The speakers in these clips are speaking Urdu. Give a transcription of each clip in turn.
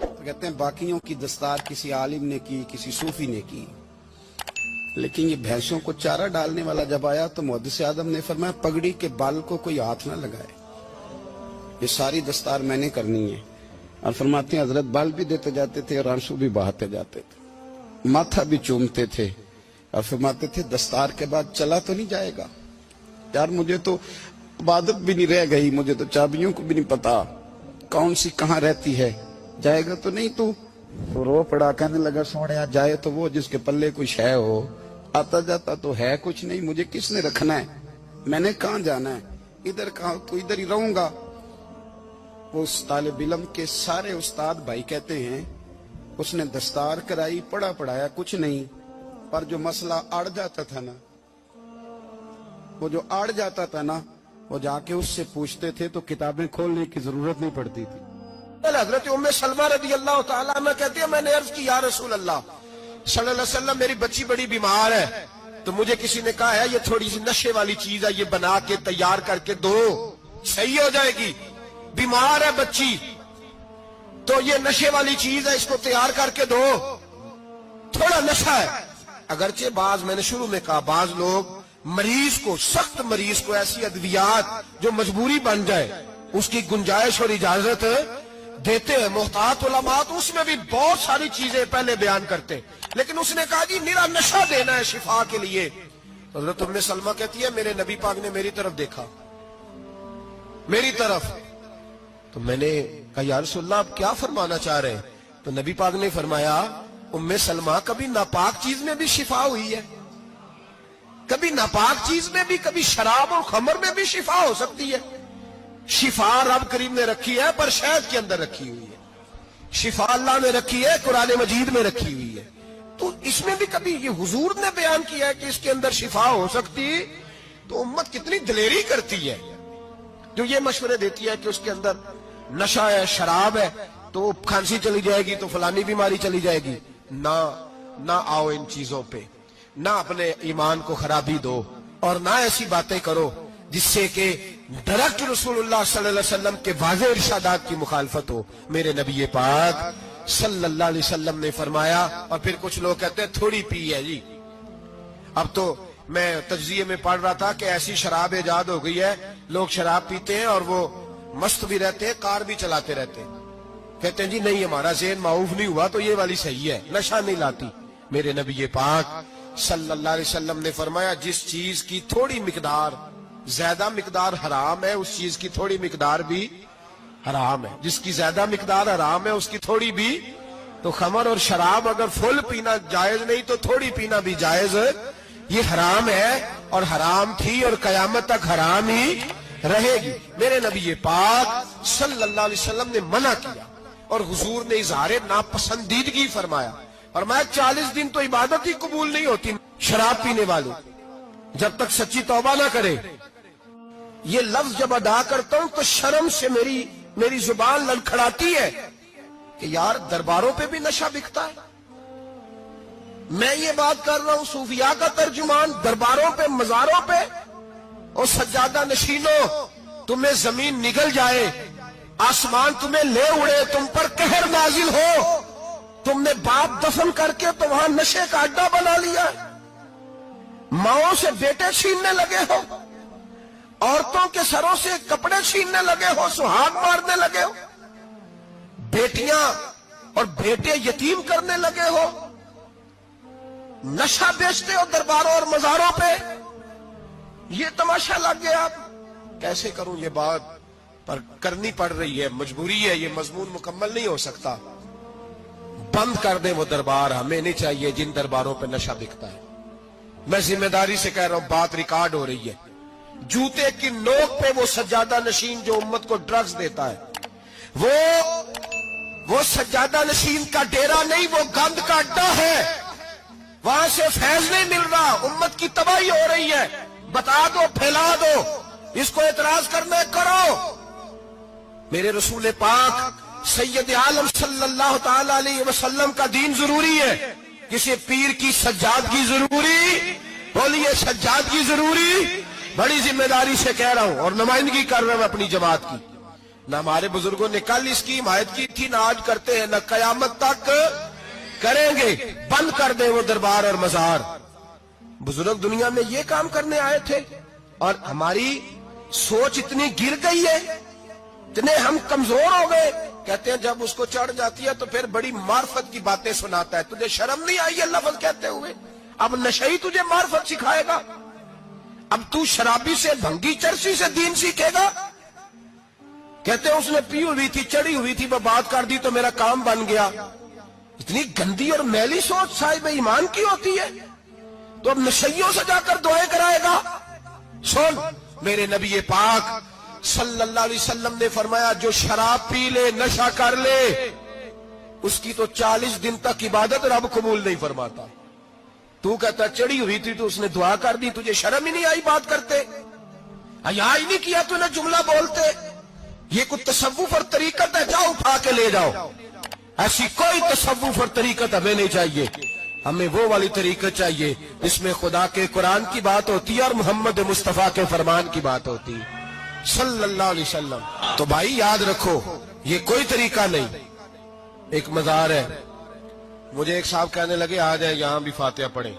تو کہتے ہیں باقیوں کی دستار کسی عالم نے کی, کسی صوفی نے کی, لیکن یہ بھینسوں کو چارہ ڈالنے والا جب آیا تو محدث اعظم نے فرمایا پگڑی کے بال کو کوئی ہاتھ نہ لگائے, یہ ساری دستار میں نے کرنی ہے. اور فرماتے ہیں حضرت بال بھی دیتے جاتے تھے اور آنسو بھی بہاتے جاتے تھے, ماتھا بھی چومتے تھے اور فرماتے تھے دستار کے بعد چلا تو نہیں جائے گا یار, مجھے تو عبادت بھی نہیں رہ گئی, مجھے تو چابیوں کو بھی نہیں پتا کون سی کہاں رہتی ہے, جائے گا تو نہیں تو رو پڑا, کہنے لگا سونے جائے تو وہ جس کے پلے کچھ ہے ہو, آتا جاتا تو ہے کچھ نہیں, مجھے کس نے رکھنا ہے, میں نے کہاں جانا ہے, ادھر کہاں تو ادھر ہی رہوں گا. اس طالب علم کے سارے استاد بھائی کہتے ہیں اس نے دستار کرائی, پڑھا پڑھایا کچھ نہیں, پر جو مسئلہ اڑ جاتا تھا نا, وہ جو اڑ جاتا تھا نا, وہ جا کے اس سے پوچھتے تھے تو کتابیں کھولنے کی ضرورت نہیں پڑتی تھی. حضرت ام سلمہ رضی اللہ تعالیٰ عنہ کہتی ہے میں نے عرض کی یا رسول اللہ صلی اللہ علیہ وسلم میری بچی بڑی بیمار ہے, تو مجھے کسی نے کہا ہے یہ تھوڑی سی نشے والی چیز ہے, یہ بنا کے تیار کر کے دو صحیح ہو جائے گی, بیمار ہے بچی تو یہ نشے والی چیز ہے, اس کو تیار کر کے دو, تھوڑا نشہ ہے. اگرچہ بعض, میں نے شروع میں کہا, بعض لوگ مریض کو, سخت مریض کو ایسی ادویات جو مجبوری بن جائے اس کی گنجائش اور اجازت دیتے ہیں. محتاط علماء تو اس میں بھی بہت ساری چیزیں پہلے بیان کرتے, لیکن اس نے کہا جی میرا نشہ دینا ہے شفا کے لیے. حضرت ام سلمہ کہتی ہے میرے نبی پاک نے میری طرف دیکھا, میری طرف, تو میں نے کہا یا رسول اللہ آپ کیا فرمانا چاہ رہے ہیں؟ تو نبی پاک نے فرمایا ام سلمہ کبھی ناپاک چیز میں بھی شفا ہوئی ہے, کبھی ناپاک چیز میں بھی, کبھی شراب اور خمر میں بھی شفا ہو سکتی ہے. شفا رب کریم نے رکھی ہے پر شہد کے اندر رکھی ہوئی ہے, شفا اللہ نے رکھی ہے قرآن مجید میں رکھی ہوئی ہے, تو اس میں بھی کبھی یہ حضور نے بیان کیا ہے کہ اس کے اندر شفا ہو سکتی, تو امت کتنی دلیری کرتی ہے جو یہ مشورے دیتی ہے کہ اس کے اندر نشہ ہے, شراب ہے, تو کھانسی چلی جائے گی تو فلانی بیماری چلی جائے گی. نہ آؤ ان چیزوں پہ, نہ اپنے ایمان کو خرابی دو, اور نہ ایسی باتیں کرو جس سے کہ ڈائریکٹ رسول اللہ صلی اللہ علیہ وسلم کے واضح ارشادات کی مخالفت ہو. میرے نبی پاک صلی اللہ علیہ وسلم نے فرمایا, اور پھر کچھ لوگ کہتے ہیں تھوڑی پی ہے جی. اب تو میں تجزیے میں پڑھ رہا تھا کہ ایسی شراب ایجاد ہو گئی ہے, لوگ شراب پیتے ہیں اور وہ مست بھی رہتے ہیں, کار بھی چلاتے رہتے ہیں, کہتے ہیں جی نہیں ہمارا ذہن معاف نہیں ہوا تو یہ والی صحیح ہے, نشہ نہیں لاتی. میرے نبی پاک صلی اللہ علیہ وسلم نے فرمایا جس چیز کی تھوڑی مقدار, زیادہ مقدار حرام ہے اس چیز کی تھوڑی مقدار بھی حرام ہے, جس کی زیادہ مقدار حرام ہے اس کی تھوڑی بھی. تو خمر اور شراب اگر فل پینا جائز نہیں تو تھوڑی پینا بھی جائز, یہ حرام ہے اور حرام تھی اور قیامت تک حرام ہی رہے گی. میرے نبی پاک صلی اللہ علیہ وسلم نے منع کیا اور حضور نے اظہار ناپسندیدگی فرمایا, اور میں 40 دن تو عبادت ہی قبول نہیں ہوتی شراب پینے والوں جب تک سچی توبہ نہ کرے. یہ لفظ جب ادا کرتا ہوں تو شرم سے میری زبان لڑکھڑاتی ہے کہ یار درباروں پہ بھی نشہ بکتا ہے. میں یہ بات کر رہا ہوں صوفیاء کا ترجمان, درباروں پہ, مزاروں پہ, اور سجادہ نشینوں تمہیں زمین نگل جائے, آسمان تمہیں لے اڑے, تم پر قہر نازل ہو, تم نے باپ دفن کر کے تو وہاں نشے کا اڈا بنا لیا, ماؤں سے بیٹے چھیننے لگے ہو, عورتوں کے سروں سے کپڑے چھیننے لگے ہو, سہاگ مارنے لگے ہو, بیٹیاں اور بیٹے یتیم کرنے لگے ہو, نشہ بیچتے ہو درباروں اور مزاروں پہ. یہ تماشا لگ گیا. آپ کیسے کروں یہ بات, پر کرنی پڑ رہی ہے, مجبوری ہے, یہ مضمون مکمل نہیں ہو سکتا. بند کر دیں وہ دربار, ہمیں نہیں چاہیے جن درباروں پہ نشہ بکتا ہے. میں ذمہ داری سے کہہ رہا ہوں, بات ریکارڈ ہو رہی ہے. جوتے کی نوک پہ وہ سجادہ نشین جو امت کو ڈرگز دیتا ہے, وہ سجادہ نشین کا ڈیرا نہیں, وہ گند کا اڈا ہے, وہاں سے فیض نہیں مل رہا, امت کی تباہی ہو رہی ہے. بتا دو, پھیلا دو, اس کو اعتراض کرنا کرو. میرے رسول پاک سید عالم صلی اللہ تعالی علیہ وسلم کا دین ضروری ہے, کسی پیر کی سجادگی ضروری, بولیے سجادگی ضروری. بڑی ذمہ داری سے کہہ رہا ہوں اور نمائندگی کر رہا ہوں اپنی جماعت کی. نہ ہمارے بزرگوں نے کل اس کی حمایت کی تھی، نہ آج کرتے ہیں، نہ قیامت تک کریں گے۔ بند کر دیں وہ دربار اور مزار۔ بزرگ دنیا میں یہ کام کرنے آئے تھے، اور ہماری سوچ اتنی گر گئی ہے، اتنے ہم کمزور ہو گئے۔ کہتے ہیں جب اس کو چڑھ جاتی ہے تو پھر بڑی معرفت کی باتیں سناتا ہے۔ تجھے شرم نہیں آئی یہ لفظ کہتے ہوئے؟ اب نشئی تجھے معرفت سکھائے گا؟ اب تو شرابی سے، بھنگی چرسی سے دین سیکھے گا؟ کہتے ہیں اس نے پی ہوئی تھی، چڑھی ہوئی تھی، وہ بات کر دی تو میرا کام بن گیا۔ اتنی گندی اور میلی سوچ صاحب ایمان کی ہوتی ہے، تو اب نشیوں سے جا کر دعائیں کرائے گا؟ سن، میرے نبی پاک صلی اللہ علیہ وسلم نے فرمایا جو شراب پی لے، نشہ کر لے، اس کی تو 40 دن تک عبادت رب قبول نہیں فرماتا۔ تو کہتا چڑھی ہوئی تھی تو اس نے دعا کر دی، تجھے شرم ہی نہیں آئی بات کرتے؟ حیا ہی نہیں کیا تو نے جملہ بولتے؟ یہ کوئی تصوف اور طریقت ہے؟ جاؤ اٹھا کے لے جاؤ۔ ایسی کوئی تصوف اور طریقت ہمیں نہیں چاہیے، ہمیں وہ والی طریقت چاہیے جس میں خدا کے قرآن کی بات ہوتی ہے اور محمد مصطفیٰ کے فرمان کی بات ہوتی ہے صلی اللہ علیہ وسلم۔ تو بھائی یاد رکھو، یہ کوئی طریقہ نہیں۔ ایک مزار ہے، مجھے ایک صاحب کہنے لگے آ جائے یہاں بھی فاتحہ پڑھیں۔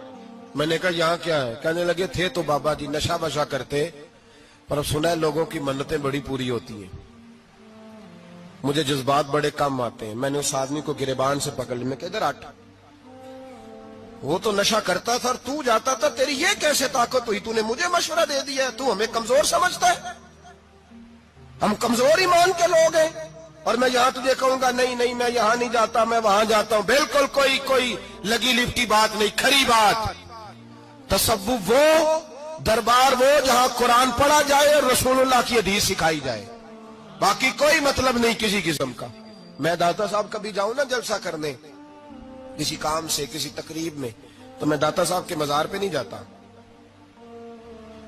میں نے کہا یہاں کیا ہے؟ کہنے لگے تھے تو بابا جی نشہ بشا کرتے، پر اب سنا ہے لوگوں کی منتیں بڑی پوری ہوتی ہیں۔ مجھے جذبات بڑے کم آتے ہیں۔ میں نے اس آدمی کو گریبان سے پکڑ لی، میں کہ ادھر ہٹ، وہ تو نشہ کرتا تھا اور تو جاتا تھا، تیری یہ کیسے طاقت ہوئی؟ تو نے مجھے مشورہ دے دیا ہے، تو ہمیں کمزور سمجھتا ہے؟ ہم کمزور ایمان کے لوگ ہیں، اور میں یہاں تجھے کہوں گا نہیں نہیں میں یہاں نہیں جاتا، میں وہاں جاتا ہوں۔ بالکل کوئی لگی لپٹی بات نہیں، کھری بات۔ تصوف وہ، دربار وہ جہاں قرآن پڑھا جائے اور رسول اللہ کی حدیث سکھائی جائے، باقی کوئی مطلب نہیں کسی قسم کا۔ میں داتا صاحب کبھی جاؤں نا جلسہ کرنے کسی کام سے، کسی تقریب میں، تو میں داتا صاحب کے مزار پہ نہیں جاتا۔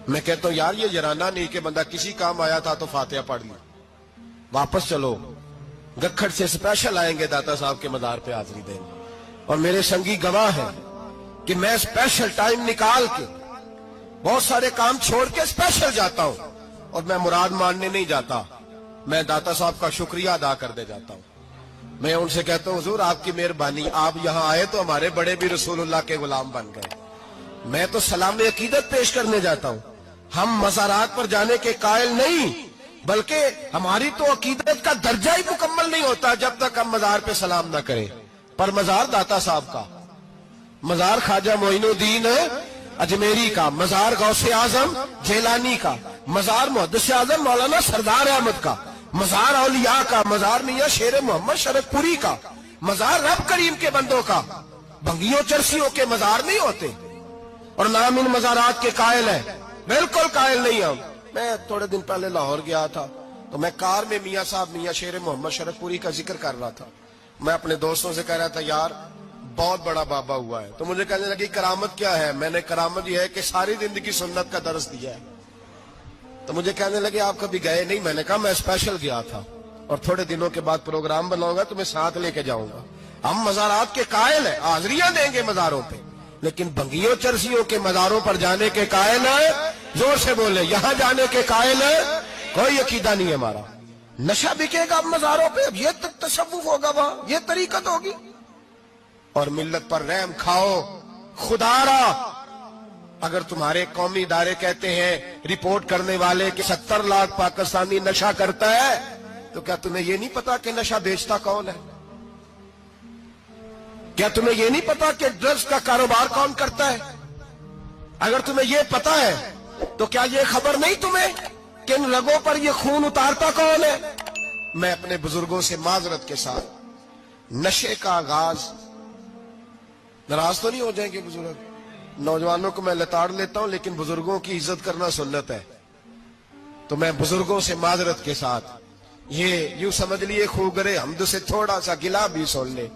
میں کہتا ہوں یار یہ جرانہ نہیں کہ بندہ کسی کام آیا تھا تو فاتحہ پڑھ لی، واپس چلو۔ گکھڑ سے اسپیشل آئیں گے داتا صاحب کے مزار پہ حاضری دیں گے، اور میرے سنگی گواہ ہیں کہ میں اسپیشل ٹائم نکال کے بہت سارے کام چھوڑ کے اسپیشل جاتا ہوں، اور میں مراد ماننے نہیں جاتا، میں داتا صاحب کا شکریہ ادا کر دے جاتا ہوں۔ میں ان سے کہتا ہوں حضور آپ کی مہربانی، آپ یہاں آئے تو ہمارے بڑے بھی رسول اللہ کے غلام بن گئے۔ میں تو سلام عقیدت پیش کرنے جاتا ہوں، ہم مزارات پر جانے کے قائل نہیں، بلکہ ہماری تو عقیدت کا درجہ ہی مکمل نہیں ہوتا جب تک ہم مزار پہ سلام نہ کریں۔ پر مزار داتا صاحب کا، مزار خواجہ معین الدین اجمیری کا، مزار غوث اعظم جیلانی کا، مزار محدث اعظم مولانا سردار احمد کا، مزار اولیاء کا، مزار میاں شیر محمد شرف پوری کا، مزار رب کریم کے بندوں کا۔ بھنگیوں چرسیوں کے مزار نہیں ہوتے، اور نام ان مزارات کے قائل ہیں، بالکل قائل نہیں ہم۔ میں تھوڑے دن پہلے لاہور گیا تھا، تو میں کار میں میاں صاحب میاں شیر محمد شرف پوری کا ذکر کر رہا تھا۔ میں اپنے دوستوں سے کہہ رہا تھا یار بہت بڑا بابا ہوا ہے، تو مجھے کہنے لگی کرامت کیا ہے؟ میں نے کرامت یہ ہے کہ ساری زندگی سنت کا درس دیا ہے۔ تو مجھے کہنے لگے آپ کبھی گئے نہیں؟ میں نے کہا میں اسپیشل گیا تھا، اور تھوڑے دنوں کے بعد پروگرام بناؤں گا تو میں ساتھ لے کے جاؤں گا۔ ہم مزارات کے قائل ہیں، حاضریاں دیں گے مزاروں پہ، لیکن بھنگیوں چرسیوں کے مزاروں پر جانے کے قائل ہیں؟ زور سے بولے، یہاں جانے کے قائل ہیں؟ کوئی عقیدہ نہیں ہے ہمارا۔ نشہ بکے گا اب مزاروں پہ، اب یہ تصوف ہوگا وہاں، یہ طریقت ہوگی۔ اور ملت پر رحم کھاؤ خدا را۔ اگر تمہارے قومی ادارے کہتے ہیں رپورٹ کرنے والے کہ 70 لاکھ پاکستانی نشہ کرتا ہے، تو کیا تمہیں یہ نہیں پتا کہ نشہ بیچتا کون ہے؟ کیا تمہیں یہ نہیں پتا کہ ڈرگز کا کاروبار کون کرتا ہے؟ اگر تمہیں یہ پتا ہے تو کیا یہ خبر نہیں تمہیں کہ ان رگوں پر یہ خون اتارتا کون ہے؟ میں اپنے بزرگوں سے معذرت کے ساتھ، نشے کا آغاز، ناراض تو نہیں ہو جائیں گے بزرگ، نوجوانوں کو میں لتاڑ لیتا ہوں لیکن بزرگوں کی عزت کرنا سنت ہے، تو میں بزرگوں سے معذرت کے ساتھ یہ یوں سمجھ لیے خوگرے حمد سے تھوڑا سا گلا بھی سن لے۔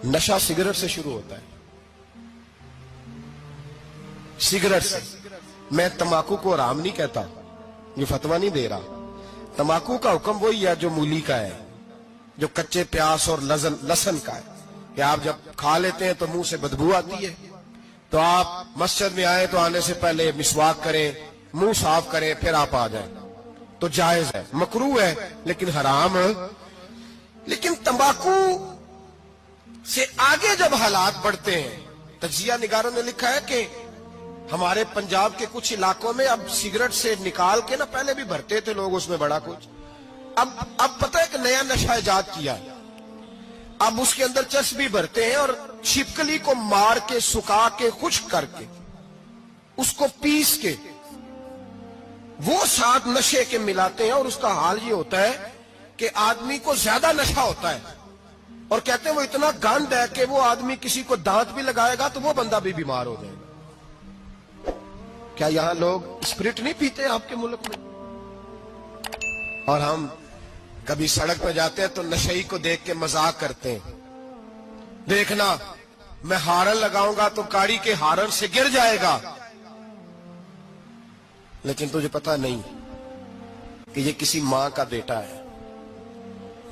نشہ سگریٹ سے شروع ہوتا ہے، سگریٹ سے۔ میں تمباکو کو حرام نہیں کہتا، یہ فتویٰ نہیں دے رہا۔ تمباکو کا حکم وہی ہے جو مولی کا ہے، جو کچے پیاز اور لہسن کا ہے، کہ آپ جب کھا لیتے ہیں تو منہ سے بدبو آتی ہے، تو آپ مسجد میں آئیں تو آنے سے پہلے مسواک کریں، منہ صاف کریں، پھر آپ آ جائیں۔ تو جائز ہے, مکروہ ہے لیکن حرام. لیکن تمباکو سے آگے جب حالات بڑھتے ہیں, تجزیہ نگاروں نے لکھا ہے کہ ہمارے پنجاب کے کچھ علاقوں میں اب سگریٹ سے نکال کے نا, پہلے بھی بھرتے تھے لوگ اس میں بڑا کچھ, اب پتہ ہے کہ نیا نشہ ایجاد کیا ہے. اب اس کے اندر چربی بھرتے ہیں اور چھپکلی کو مار کے, سکھا کے, خشک کر کے, اس کو پیس کے وہ ساتھ نشے کے ملاتے ہیں, اور اس کا حال یہ ہوتا ہے کہ آدمی کو زیادہ نشہ ہوتا ہے, اور کہتے ہیں وہ اتنا گند ہے کہ وہ آدمی کسی کو دانت بھی لگائے گا تو وہ بندہ بھی بیمار ہو جائے گا. کیا یہاں لوگ اسپرٹ نہیں پیتے آپ کے ملک میں؟ اور ہم کبھی سڑک پہ جاتے ہیں تو نشئی کو دیکھ کے مذاق کرتے ہیں, دیکھنا میں ہارن لگاؤں گا تو گاڑی کے ہارن سے گر جائے گا. لیکن تجھے پتا نہیں کہ یہ کسی ماں کا بیٹا ہے,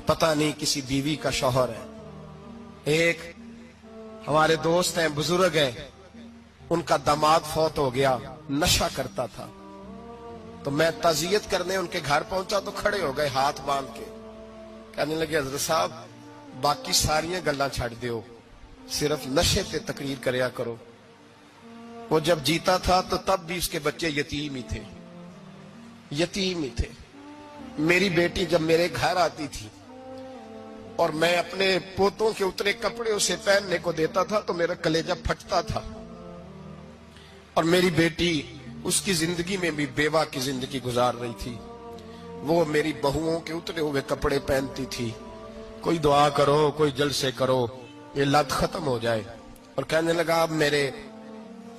پتا نہیں کسی بیوی کا شوہر ہے. ایک ہمارے دوست ہیں, بزرگ ہیں, ان کا داماد فوت ہو گیا, نشہ کرتا تھا. تو میں تعزیت کرنے ان کے گھر پہنچا تو کھڑے ہو گئے ہاتھ باندھ کے, کہنے لگے حضرت صاحب باقی ساریاں گلاں چھڑ دیو, صرف نشے تے تقریر کریا کرو. وہ جب جیتا تھا تو تب بھی اس کے بچے یتیم ہی تھے, یتیم ہی تھے. میری بیٹی جب میرے گھر آتی تھی اور میں اپنے پوتوں کے اترے کپڑے اسے پہننے کو دیتا تھا تو میرا کلیجہ پھٹتا تھا. اور میری بیٹی اس کی زندگی میں بھی بیوہ کی زندگی گزار رہی تھی. وہ میری بہوؤں کے اترے ہوئے کپڑے پہنتی تھی. کوئی دعا کرو, کوئی جلسے کرو, یہ لت ختم ہو جائے. اور کہنے لگا اب میرے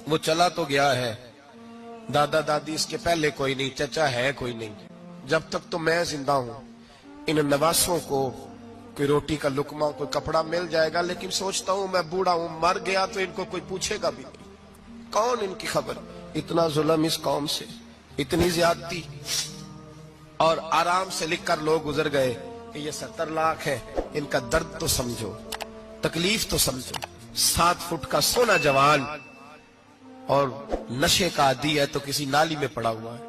وہ چلا تو گیا ہے, دادا دادی اس کے پہلے کوئی نہیں, چچا ہے کوئی نہیں, جب تک تو میں زندہ ہوں ان نواسوں کو کوئی روٹی کا لقمہ, کوئی کپڑا مل جائے گا. لیکن سوچتا ہوں میں بوڑھا ہوں, مر گیا تو ان کو کوئی پوچھے گا بھی نہیں, کون ان کی خبر. اتنا ظلم اس قوم سے, اتنی زیادتی. اور آرام سے لکھ کر لوگ گزر گئے کہ یہ 70 لاکھ ہے, ان کا درد تو سمجھو, تکلیف تو سمجھو. 7 فٹ کا سونا جوان اور نشے کا عادی ہے تو کسی نالی میں پڑا ہوا ہے.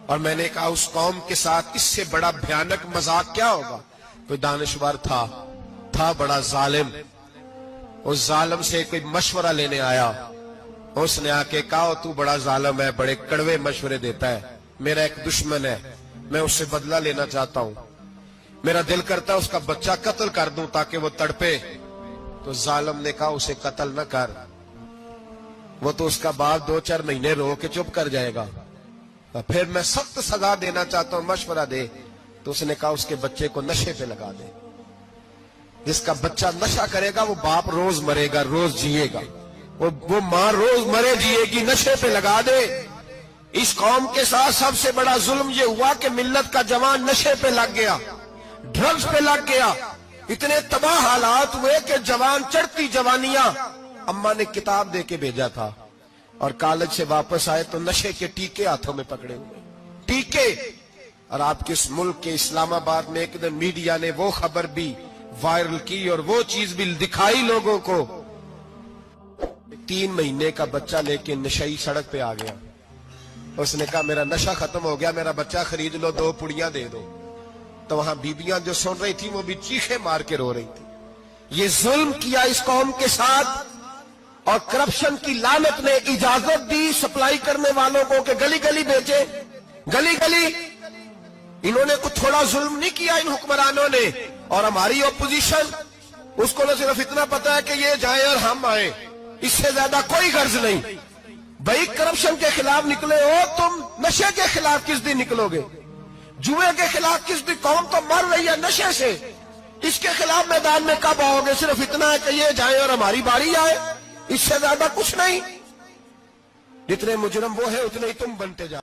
اور میں نے کہا اس قوم کے ساتھ اس سے بڑا بھیانک مذاق کیا ہوگا. کوئی دانشور تھا بڑا ظالم, اس ظالم سے کوئی مشورہ لینے آیا. اس نے آ کے کہا تو بڑا ظالم ہے, بڑے کڑوے مشورے دیتا ہے, میرا ایک دشمن ہے, میں اس سے بدلہ لینا چاہتا ہوں, میرا دل کرتا ہے اس کا بچہ قتل کر دوں تاکہ وہ تڑپے. تو ظالم نے کہا اسے قتل نہ کر, وہ تو اس کا باپ 2-4 مہینے رو کے چپ کر جائے گا. پھر میں سخت سزا دینا چاہتا ہوں, مشورہ دے. تو اس نے کہا اس کے بچے کو نشے پہ لگا دے. جس کا بچہ نشہ کرے گا وہ باپ روز مرے گا, روز جیے گا, وہ ماں روز مرے جیے گی, نشے پہ لگا دے. اس قوم کے ساتھ سب سے بڑا ظلم یہ ہوا کہ ملت کا جوان نشے پہ لگ گیا, ڈرگز پہ لگ گیا. اتنے تباہ حالات ہوئے کہ جوان چڑھتی جوانیاں, اماں نے کتاب دے کے بھیجا تھا, اور کالج سے واپس آئے تو نشے کے ٹیکے ہاتھوں میں پکڑے ہوئے, ٹیکے. اور آپ کے اس ملک کے اسلام آباد میں ایک دن میڈیا نے وہ خبر بھی وائرل کی اور وہ چیز بھی دکھائی لوگوں کو. 3 مہینے کا بچہ لے کے نشئی سڑک پہ آ گیا. اس نے کہا میرا نشہ ختم ہو گیا, میرا بچہ خرید لو, 2 پڑیاں دے دو. تو وہاں بیبیاں جو سن رہی تھی وہ بھی چیخے مار کے رو رہی تھی. یہ ظلم کیا اس قوم کے ساتھ, اور کرپشن کی لعنت نے اجازت دی سپلائی کرنے والوں کو کہ گلی گلی بیچے, گلی گلی. انہوں نے کچھ تھوڑا ظلم نہیں کیا ان حکمرانوں نے. اور ہماری اپوزیشن, اس کو نہ صرف اتنا پتا ہے کہ یہ جائیں اور ہم آئیں, اس سے زیادہ کوئی غرض نہیں. بھائی کرپشن کے خلاف نکلے ہو تم, نشے کے خلاف کس دن نکلو گے, جوئے کے خلاف کس دن. قوم تو مر رہی ہے نشے سے, اس کے خلاف میدان میں کب آؤ گے. صرف اتنا ہے کہ یہ جائیں اور ہماری باری آئے, اس سے زیادہ کچھ نہیں. جتنے مجرم وہ ہے اتنے ہی تم بنتے جاؤ.